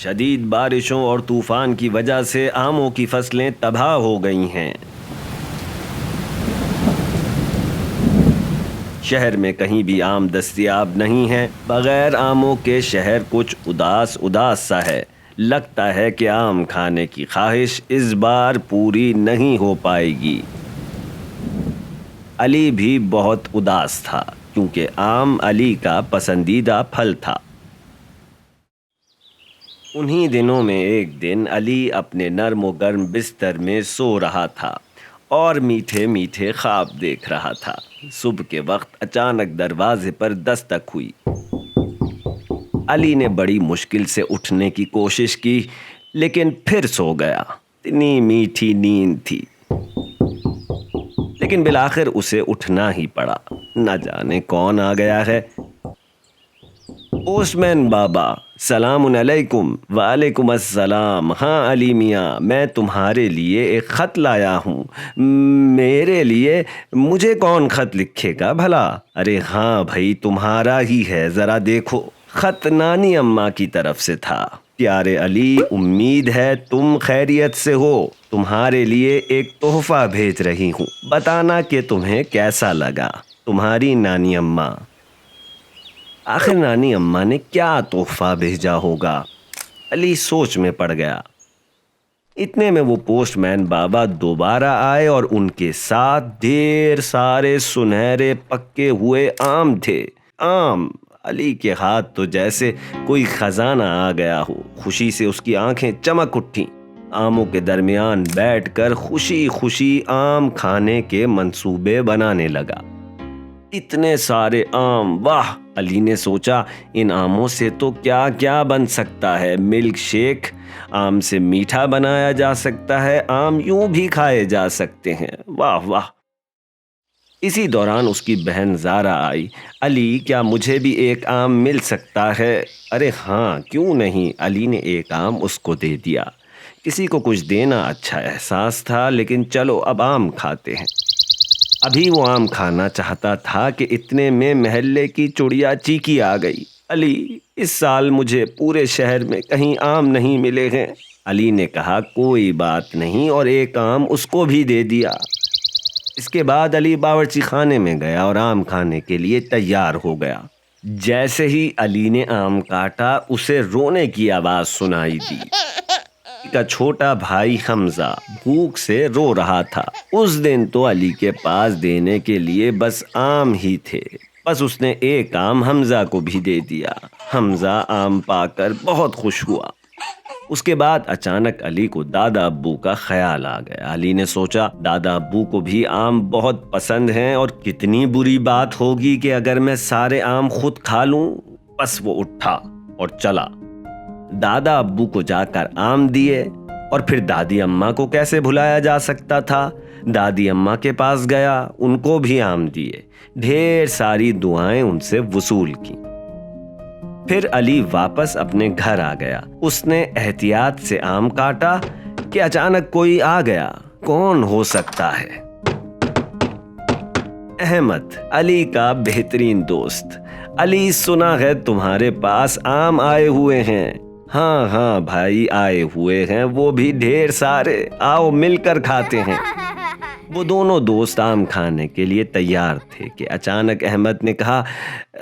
شدید بارشوں اور طوفان کی وجہ سے آموں کی فصلیں تباہ ہو گئی ہیں۔ شہر میں کہیں بھی آم دستیاب نہیں ہے۔ بغیر آموں کے شہر کچھ اداس اداس سا ہے۔ لگتا ہے کہ آم کھانے کی خواہش اس بار پوری نہیں ہو پائے گی۔ علی بھی بہت اداس تھا کیونکہ آم علی کا پسندیدہ پھل تھا۔ انہی دنوں میں ایک دن علی اپنے نرم و گرم بستر میں سو رہا تھا اور میٹھے میٹھے خواب دیکھ رہا تھا۔ صبح کے وقت اچانک دروازے پر دستک ہوئی۔ علی نے بڑی مشکل سے اٹھنے کی کوشش کی لیکن پھر سو گیا۔ اتنی میٹھی نیند تھی لیکن بالآخر اسے اٹھنا ہی پڑا۔ نہ جانے کون آ گیا ہے۔ پوسٹ مین بابا، سلام علیکم۔ وعلیکم السلام۔ ہاں علی میاں، میں تمہارے لیے ایک خط لایا ہوں۔ میرے لیے؟ مجھے کون خط لکھے گا بھلا؟ ارے ہاں بھائی، تمہارا ہی ہے، ذرا دیکھو۔ خط نانی اماں کی طرف سے تھا۔ پیارے علی، امید ہے تم خیریت سے ہو۔ تمہارے لیے ایک تحفہ بھیج رہی ہوں، بتانا کہ تمہیں کیسا لگا۔ تمہاری نانی اماں۔ آخر نانی اماں نے کیا تحفہ بھیجا ہوگا؟ علی سوچ میں پڑ گیا۔ اتنے میں وہ پوسٹ مین بابا دوبارہ آئے اور ان کے ساتھ ڈھیر سارے سنہرے پکے ہوئے آم تھے۔ آم! علی کے ہاتھ تو جیسے کوئی خزانہ آ گیا ہو۔ خوشی سے اس کی آنکھیں چمک اٹھیں۔ آموں کے درمیان بیٹھ کر خوشی خوشی آم کھانے کے منصوبے بنانے لگا۔ اتنے سارے آم، واہ! علی نے سوچا، ان آموں سے تو کیا کیا بن سکتا ہے۔ ملک شیک، آم سے میٹھا بنایا جا سکتا ہے، آم یوں بھی کھائے جا سکتے ہیں۔ واہ واہ! اسی دوران اس کی بہن زارا آئی۔ علی، کیا مجھے بھی ایک آم مل سکتا ہے؟ ارے ہاں، کیوں نہیں؟ علی نے ایک آم اس کو دے دیا۔ کسی کو کچھ دینا اچھا احساس تھا، لیکن چلو اب آم کھاتے ہیں۔ ابھی وہ آم کھانا چاہتا تھا کہ اتنے میں محلے کی چڑیا چیکی آ گئی۔ علی، اس سال مجھے پورے شہر میں کہیں آم نہیں ملے ہیں۔ علی نے کہا کوئی بات نہیں اور ایک آم اس کو بھی دے دیا۔ اس کے بعد علی باورچی خانے میں گیا اور آم کھانے کے لیے تیار ہو گیا۔ جیسے ہی علی نے آم کاٹا اسے رونے کی آواز سنائی دی۔ کا چھوٹا بھائی حمزہ بھوک سے رو رہا تھا۔ اس دن تو علی کے پاس دینے کے لیے بس آم ہی تھے۔ بس اس نے ایک آم حمزہ کو بھی دے دیا۔ حمزہ آم پا کر بہت خوش ہوا۔ اس کے بعد اچانک علی کو دادا ابو کا خیال آ گیا۔ علی نے سوچا دادا ابو کو بھی آم بہت پسند ہیں اور کتنی بری بات ہوگی کہ اگر میں سارے آم خود کھا لوں۔ بس وہ اٹھا اور چلا۔ دادا ابو کو جا کر آم دیے اور پھر دادی اماں کو کیسے بھلایا جا سکتا تھا۔ دادی اماں کے پاس گیا، ان کو بھی آم دیے، ڈھیر ساری دعائیں ان سے وصول کی۔ پھر علی واپس اپنے گھر آ گیا۔ اس نے احتیاط سے آم کاٹا کہ اچانک کوئی آ گیا۔ کون ہو سکتا ہے؟ احمد، علی کا بہترین دوست۔ علی، سنا ہے تمہارے پاس آم آئے ہوئے ہیں۔ ہاں ہاں بھائی، آئے ہوئے ہیں، وہ بھی ڈھیر سارے، آؤ مل کر کھاتے ہیں۔ وہ دونوں دوست آم کھانے کے لیے تیار تھے کہ اچانک احمد نے کہا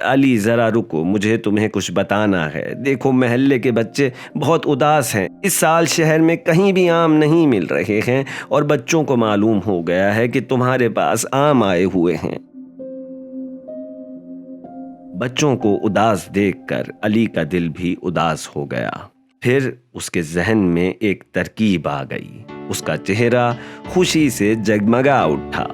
علی ذرا رکو، مجھے تمہیں کچھ بتانا ہے۔ دیکھو محلے کے بچے بہت اداس ہیں۔ اس سال شہر میں کہیں بھی آم نہیں مل رہے ہیں اور بچوں کو معلوم ہو گیا ہے کہ تمہارے پاس آم آئے ہوئے ہیں۔ بچوں کو اداس دیکھ کر علی کا دل بھی اداس ہو گیا۔ پھر اس کے ذہن میں ایک ترکیب آ گئی۔ اس کا چہرہ خوشی سے جگمگا اٹھا۔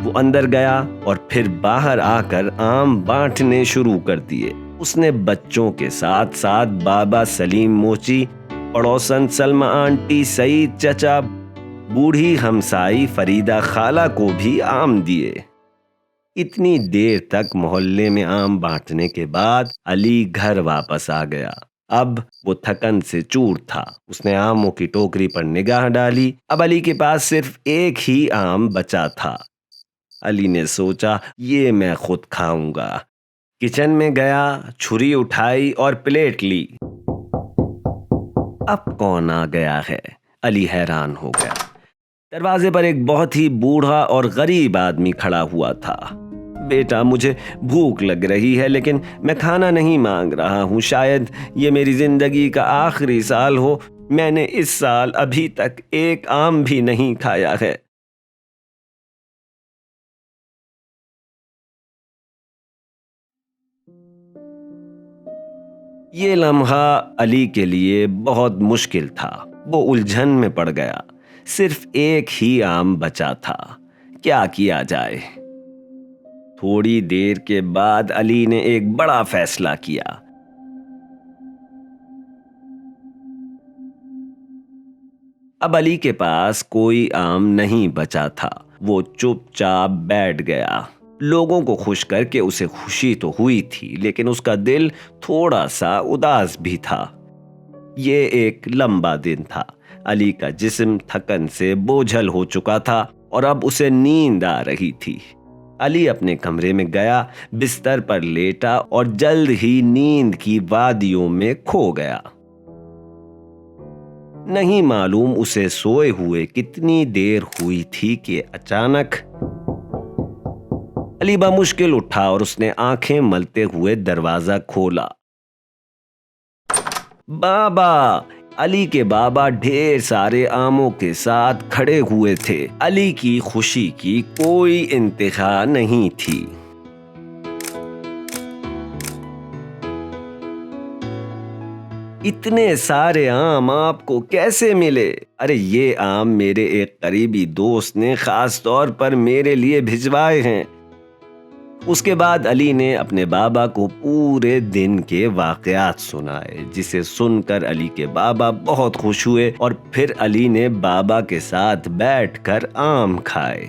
وہ اندر گیا اور پھر باہر آ کر آم بانٹنے شروع کر دیے۔ اس نے بچوں کے ساتھ ساتھ بابا سلیم موچی، پڑوسن سلمہ آنٹی، سعید چچا، بوڑھی ہمسائی فریدہ خالہ کو بھی آم دیے۔ اتنی دیر تک محلے میں آم بانٹنے کے بعد علی گھر واپس آ گیا۔ اب وہ تھکن سے چور تھا۔ اس نے آموں کی ٹوکری پر نگاہ ڈالی۔ اب علی کے پاس صرف ایک ہی آم بچا تھا۔ علی نے سوچا یہ میں خود کھاؤں گا۔ کچن میں گیا، چھری اٹھائی اور پلیٹ لی۔ اب کون آ گیا ہے؟ علی حیران ہو گیا۔ دروازے پر ایک بہت ہی بوڑھا اور غریب آدمی کھڑا ہوا تھا۔ بیٹا، مجھے بھوک لگ رہی ہے لیکن میں کھانا نہیں مانگ رہا ہوں۔ شاید یہ میری زندگی کا آخری سال ہو۔ میں نے اس سال ابھی تک ایک آم بھی نہیں کھایا ہے۔ یہ لمحہ علی کے لیے بہت مشکل تھا۔ وہ الجھن میں پڑ گیا۔ صرف ایک ہی آم بچا تھا۔ کیا کیا جائے؟ تھوڑی دیر کے بعد علی نے ایک بڑا فیصلہ کیا۔ اب علی کے پاس کوئی آم نہیں بچا تھا۔ وہ چپ چاپ بیٹھ گیا۔ لوگوں کو خوش کر کے اسے خوشی تو ہوئی تھی لیکن اس کا دل تھوڑا سا اداس بھی تھا۔ یہ ایک لمبا دن تھا۔ علی کا جسم تھکن سے بوجھل ہو چکا تھا اور اب اسے نیند آ رہی تھی۔ علی اپنے کمرے میں گیا، بستر پر لیٹا اور جلد ہی نیند کی وادیوں میں کھو گیا۔ نہیں معلوم اسے سوئے ہوئے کتنی دیر ہوئی تھی کہ اچانک علی بمشکل اٹھا اور اس نے آنکھیں ملتے ہوئے دروازہ کھولا۔ بابا! علی کے بابا ڈھیر سارے آموں کے ساتھ کھڑے ہوئے تھے۔ علی کی خوشی کی کوئی انتہا نہیں تھی۔ اتنے سارے آم آپ کو کیسے ملے؟ ارے یہ آم میرے ایک قریبی دوست نے خاص طور پر میرے لیے بھجوائے ہیں۔ اس کے بعد علی نے اپنے بابا کو پورے دن کے واقعات سنائے، جسے سن کر علی کے بابا بہت خوش ہوئے اور پھر علی نے بابا کے ساتھ بیٹھ کر آم کھائے۔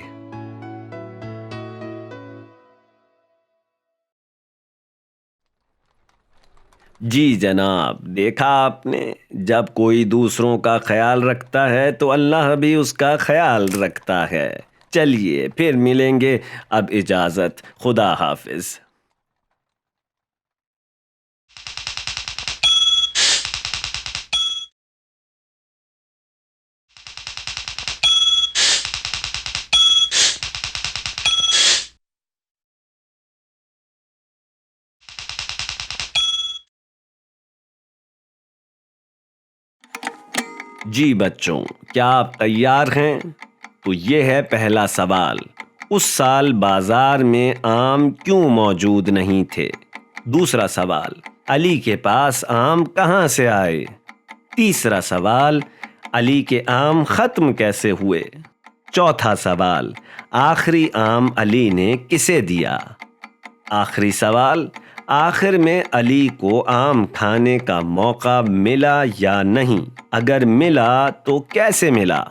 جی جناب، دیکھا آپ نے، جب کوئی دوسروں کا خیال رکھتا ہے تو اللہ بھی اس کا خیال رکھتا ہے۔ چلیے پھر ملیں گے، اب اجازت، خدا حافظ۔ جی بچوں، کیا آپ تیار ہیں؟ تو یہ ہے پہلا سوال۔ اس سال بازار میں آم کیوں موجود نہیں تھے؟ دوسرا سوال، علی کے پاس آم کہاں سے آئے؟ تیسرا سوال، علی کے آم ختم کیسے ہوئے؟ چوتھا سوال، آخری آم علی نے کسے دیا؟ آخری سوال، آخر میں علی کو آم کھانے کا موقع ملا یا نہیں؟ اگر ملا تو کیسے ملا؟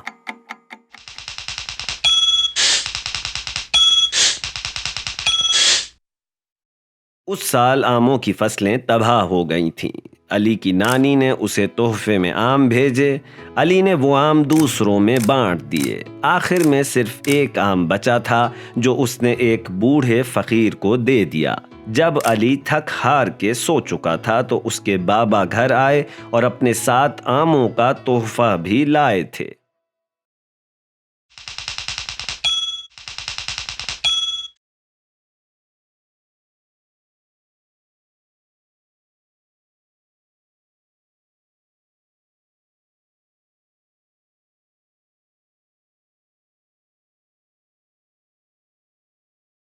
اس سال آموں کی فصلیں تباہ ہو گئی تھیں۔ علی کی نانی نے اسے تحفے میں آم بھیجے۔ علی نے وہ آم دوسروں میں بانٹ دیے۔ آخر میں صرف ایک آم بچا تھا جو اس نے ایک بوڑھے فقیر کو دے دیا۔ جب علی تھک ہار کے سو چکا تھا تو اس کے بابا گھر آئے اور اپنے ساتھ آموں کا تحفہ بھی لائے تھے۔